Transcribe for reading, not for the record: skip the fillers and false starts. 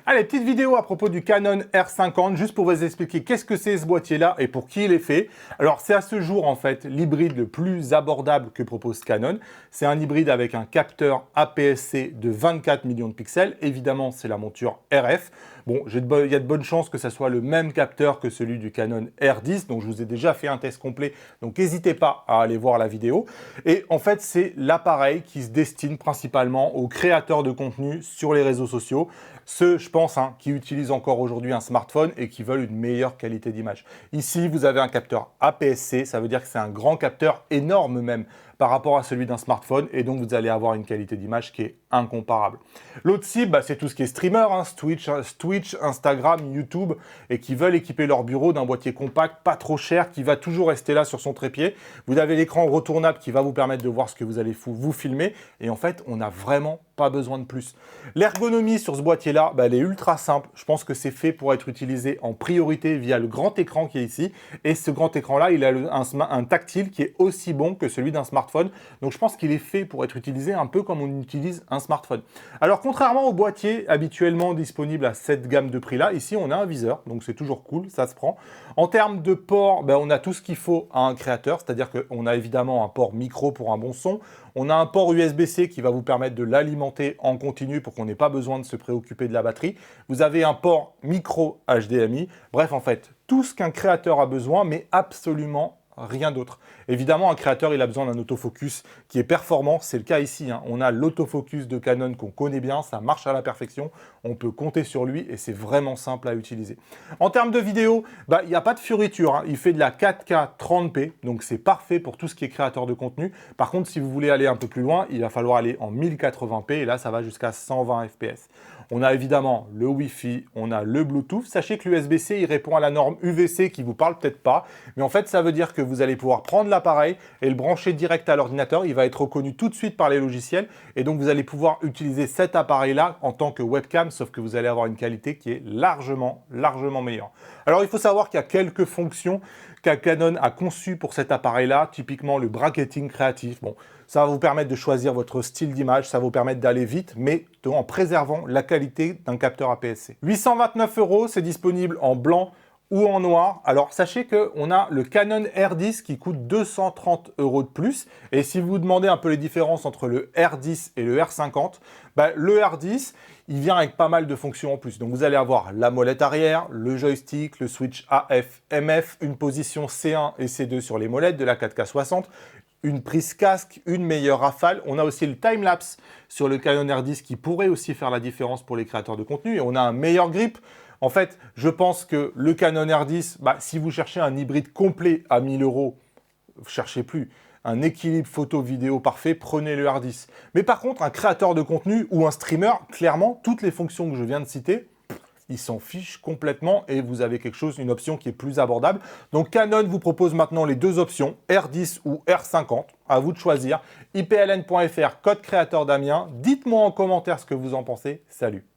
Allez, petite vidéo à propos du Canon R50, juste pour vous expliquer qu'est-ce que c'est ce boîtier-là et pour qui il est fait. Alors, c'est à ce jour, en fait, l'hybride le plus abordable que propose Canon. C'est un hybride avec un capteur APS-C de 24 millions de pixels. Évidemment, c'est la monture RF. Bon, il y a de bonnes chances que ça soit le même capteur que celui du Canon R10, donc je vous ai déjà fait un test complet, donc n'hésitez pas à aller voir la vidéo. Et en fait, c'est l'appareil qui se destine principalement aux créateurs de contenu sur les réseaux sociaux, ceux, je pense, qui utilisent encore aujourd'hui un smartphone et qui veulent une meilleure qualité d'image. Ici, vous avez un capteur APS-C, ça veut dire que c'est un grand capteur, énorme même, par rapport à celui d'un smartphone, et donc vous allez avoir une qualité d'image qui est incomparable. L'autre cible, c'est tout ce qui est streamer, Twitch, Instagram, YouTube, et qui veulent équiper leur bureau d'un boîtier compact, pas trop cher, qui va toujours rester là sur son trépied. Vous avez l'écran retournable qui va vous permettre de voir ce que vous allez vous filmer, et en fait, on n'a vraiment pas besoin de plus. L'ergonomie sur ce boîtier-là, elle est ultra simple. Je pense que c'est fait pour être utilisé en priorité via le grand écran qui est ici. Et ce grand écran-là, il a un tactile qui est aussi bon que celui d'un smartphone. Donc je pense qu'il est fait pour être utilisé un peu comme on utilise un smartphone. Alors contrairement au boîtier habituellement disponible à cette gamme de prix-là, ici on a un viseur. Donc c'est toujours cool, ça se prend. En termes de port, on a tout ce qu'il faut à un créateur. C'est-à-dire qu'on a évidemment un port micro pour un bon son. On a un port USB-C qui va vous permettre de l'alimenter en continu pour qu'on n'ait pas besoin de se préoccuper de la batterie. Vous avez un port micro HDMI. Bref, en fait, tout ce qu'un créateur a besoin, mais absolument rien d'autre. Évidemment, un créateur, il a besoin d'un autofocus qui est performant. C'est le cas ici. On a l'autofocus de Canon qu'on connaît bien. Ça marche à la perfection. On peut compter sur lui et c'est vraiment simple à utiliser. En termes de vidéo, il n'y a pas de fioriture. Il fait de la 4K 30p. Donc, c'est parfait pour tout ce qui est créateur de contenu. Par contre, si vous voulez aller un peu plus loin, il va falloir aller en 1080p. Et là, ça va jusqu'à 120 fps. On a évidemment le Wi-Fi, on a le Bluetooth. Sachez que l'USB-C, il répond à la norme UVC qui vous parle peut-être pas. Mais en fait, ça veut dire que vous allez pouvoir prendre l'appareil et le brancher direct à l'ordinateur. Il va être reconnu tout de suite par les logiciels. Et donc, vous allez pouvoir utiliser cet appareil-là en tant que webcam, sauf que vous allez avoir une qualité qui est largement meilleure. Alors, il faut savoir qu'il y a quelques fonctions que Canon a conçues pour cet appareil-là, typiquement le bracketing créatif. Bon, ça va vous permettre de choisir votre style d'image, ça va vous permettre d'aller vite, mais en préservant la qualité d'un capteur APS-C. 829 €, c'est disponible en blanc ou en noir. Alors, sachez qu'on a le Canon R10 qui coûte 230 € de plus. Et si vous vous demandez un peu les différences entre le R10 et le R50, le R10, il vient avec pas mal de fonctions en plus. Donc, vous allez avoir la molette arrière, le joystick, le switch AF, MF, une position C1 et C2 sur les molettes de la 4K60, une prise casque, une meilleure rafale. On a aussi le time-lapse sur le Canon R10 qui pourrait aussi faire la différence pour les créateurs de contenu. Et on a un meilleur grip. En fait, je pense que le Canon R10, si vous cherchez un hybride complet à 1000 €, cherchez plus. Un équilibre photo-vidéo parfait, prenez le R10. Mais par contre, un créateur de contenu ou un streamer, clairement, toutes les fonctions que je viens de citer, ils s'en fichent complètement et vous avez une option qui est plus abordable. Donc Canon vous propose maintenant les deux options, R10 ou R50, à vous de choisir. ipln.fr, code créateur Damien. Dites-moi en commentaire ce que vous en pensez. Salut!